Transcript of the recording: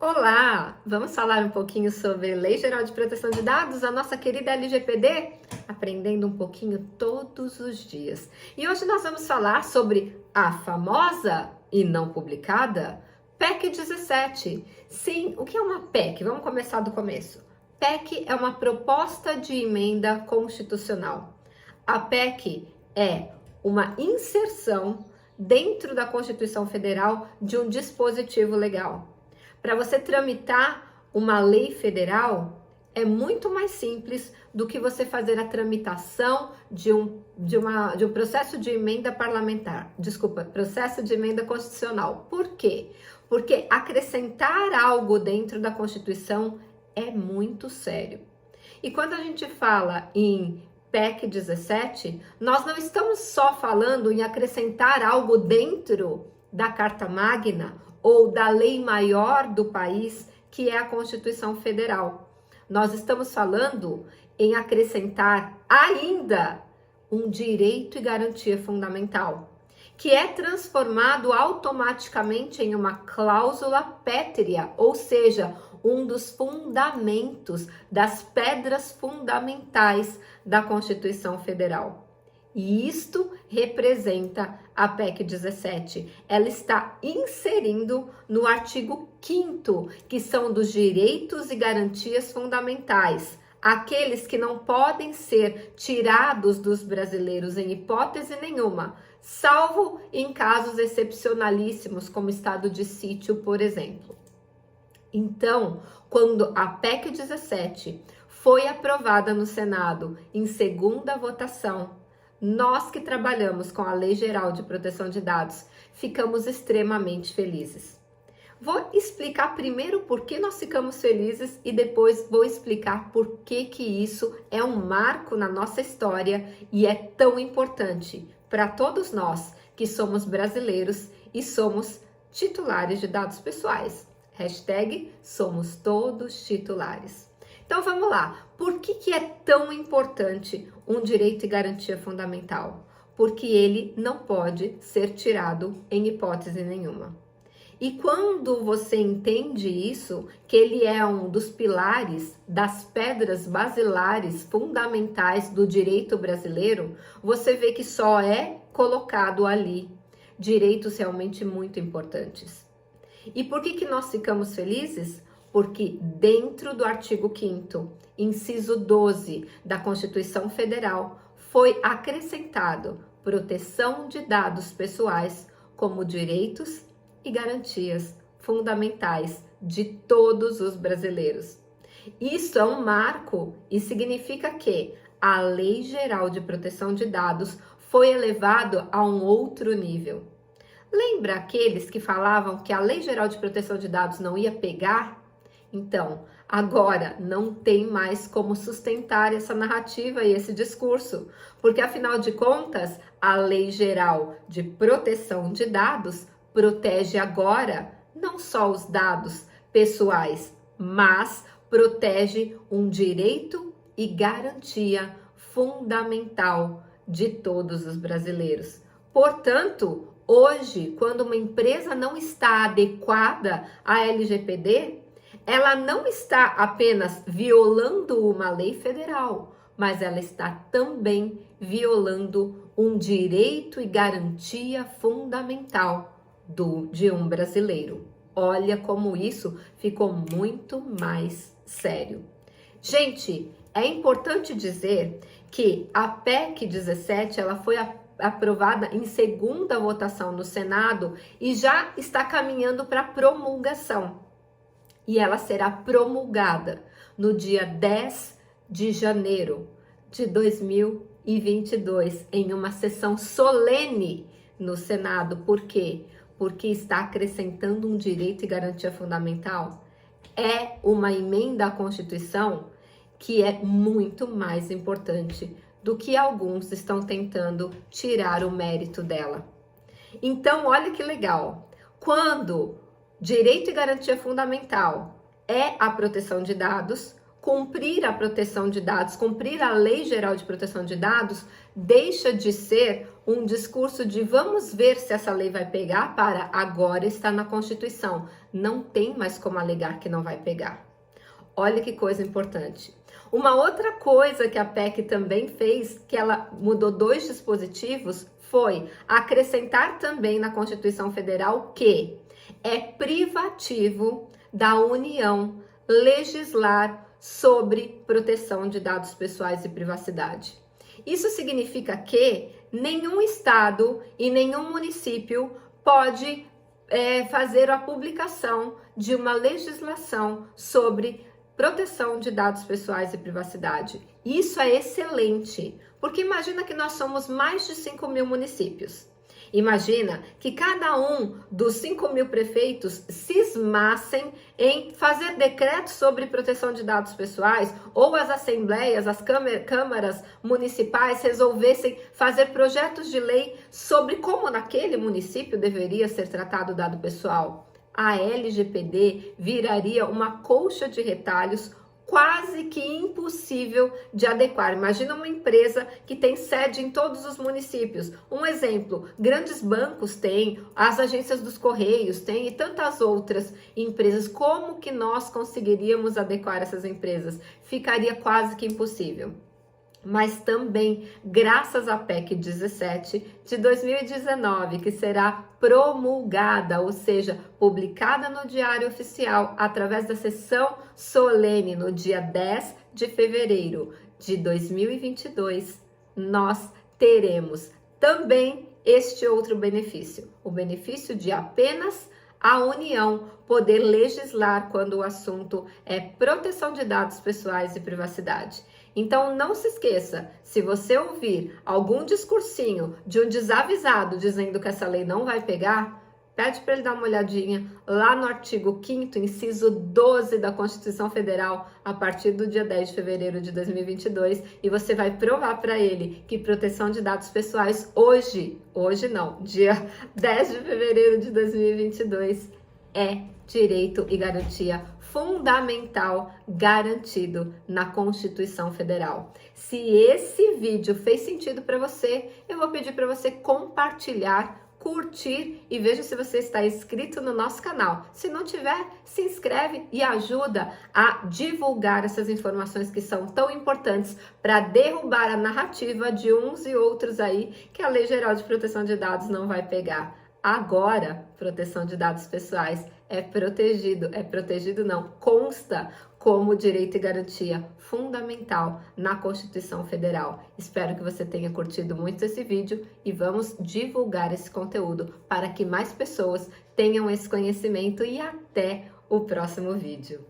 Olá! Vamos falar um pouquinho sobre Lei Geral de Proteção de Dados, a nossa querida LGPD, aprendendo um pouquinho todos os dias. E hoje nós vamos falar sobre a famosa e não publicada PEC 17. Sim, o que é uma PEC? Vamos começar do começo. PEC é uma proposta de emenda constitucional. A PEC é uma inserção dentro da Constituição Federal de um dispositivo legal. Para você tramitar uma lei federal, é muito mais simples do que você fazer a tramitação de um processo de emenda parlamentar. Desculpa, processo de emenda constitucional. Por quê? Porque acrescentar algo dentro da Constituição é muito sério. E quando a gente fala em PEC 17, nós não estamos só falando em acrescentar algo dentro da Carta Magna ou da lei maior do país, que é a Constituição Federal. Nós estamos falando em acrescentar ainda um direito e garantia fundamental, que é transformado automaticamente em uma cláusula pétrea, ou seja, um dos fundamentos, das pedras fundamentais da Constituição Federal. E isto representa a PEC 17. Ela está inserindo no artigo 5º, que são dos direitos e garantias fundamentais, aqueles que não podem ser tirados dos brasileiros em hipótese nenhuma, salvo em casos excepcionalíssimos, como estado de sítio, por exemplo. Então, quando a PEC 17 foi aprovada no Senado em segunda votação, nós que trabalhamos com a Lei Geral de Proteção de Dados ficamos extremamente felizes. Vou explicar primeiro por que nós ficamos felizes e depois vou explicar por que isso é um marco na nossa história e é tão importante para todos nós que somos brasileiros e somos titulares de dados pessoais. Hashtag somos todos titulares. Então vamos lá, por que é tão importante um direito e garantia fundamental? Porque ele não pode ser tirado em hipótese nenhuma. E quando você entende isso, que ele é um dos pilares, das pedras basilares fundamentais do direito brasileiro, você vê que só é colocado ali direitos realmente muito importantes. E por que nós ficamos felizes? Porque dentro do artigo 5º, inciso 12 da Constituição Federal, foi acrescentado proteção de dados pessoais como direitos e garantias fundamentais de todos os brasileiros. Isso é um marco e significa que a Lei Geral de Proteção de Dados foi elevado a um outro nível. Lembra aqueles que falavam que a Lei Geral de Proteção de Dados não ia pegar? Então, agora não tem mais como sustentar essa narrativa e esse discurso, porque afinal de contas, a Lei Geral de Proteção de Dados protege agora não só os dados pessoais, mas protege um direito e garantia fundamental de todos os brasileiros. Portanto, hoje, quando uma empresa não está adequada à LGPD, ela não está apenas violando uma lei federal, mas ela está também violando um direito e garantia fundamental de um brasileiro. Olha como isso ficou muito mais sério. Gente, é importante dizer que a PEC 17 ela foi aprovada em segunda votação no Senado e já está caminhando para promulgação. E ela será promulgada no dia 10 de janeiro de 2022, em uma sessão solene no Senado. Por quê? Porque está acrescentando um direito e garantia fundamental. É uma emenda à Constituição que é muito mais importante do que alguns estão tentando tirar o mérito dela. Então, olha que legal. Quando direito e garantia fundamental é a proteção de dados, cumprir a proteção de dados, cumprir a Lei Geral de Proteção de Dados, deixa de ser um discurso de vamos ver se essa lei vai pegar para agora está na Constituição. Não tem mais como alegar que não vai pegar. Olha que coisa importante. Uma outra coisa que a PEC também fez, que ela mudou 2 dispositivos, foi acrescentar também na Constituição Federal que é privativo da União legislar sobre proteção de dados pessoais e privacidade. Isso significa que nenhum estado e nenhum município pode fazer a publicação de uma legislação sobre proteção de dados pessoais e privacidade. Isso é excelente, porque imagina que nós somos mais de 5.000 municípios. Imagina que cada um dos 5.000 prefeitos cismassem em fazer decretos sobre proteção de dados pessoais, ou as assembleias, as câmaras municipais resolvessem fazer projetos de lei sobre como naquele município deveria ser tratado o dado pessoal. A LGPD viraria uma colcha de retalhos quase que impossível de adequar. Imagina uma empresa que tem sede em todos os municípios. Um exemplo, grandes bancos têm, as agências dos Correios têm e tantas outras empresas. Como que nós conseguiríamos adequar essas empresas? Ficaria quase que impossível. Mas também, graças à PEC 17 de 2019, que será promulgada, ou seja, publicada no Diário Oficial, através da sessão solene no dia 10 de fevereiro de 2022, nós teremos também este outro benefício, o benefício de apenas a União poder legislar quando o assunto é proteção de dados pessoais e privacidade. Então, não se esqueça, se você ouvir algum discursinho de um desavisado dizendo que essa lei não vai pegar, pede para ele dar uma olhadinha lá no artigo 5º, inciso 12 da Constituição Federal, a partir do dia 10 de fevereiro de 2022, e você vai provar para ele que proteção de dados pessoais hoje não, dia 10 de fevereiro de 2022, é direito e garantia fundamental garantido na Constituição Federal. Se esse vídeo fez sentido para você, eu vou pedir para você compartilhar, curtir e veja se você está inscrito no nosso canal. Se não tiver, se inscreve e ajuda a divulgar essas informações que são tão importantes para derrubar a narrativa de uns e outros aí que a Lei Geral de Proteção de Dados não vai pegar. Agora, proteção de dados pessoais consta como direito e garantia fundamental na Constituição Federal. Espero que você tenha curtido muito esse vídeo e vamos divulgar esse conteúdo para que mais pessoas tenham esse conhecimento e até o próximo vídeo.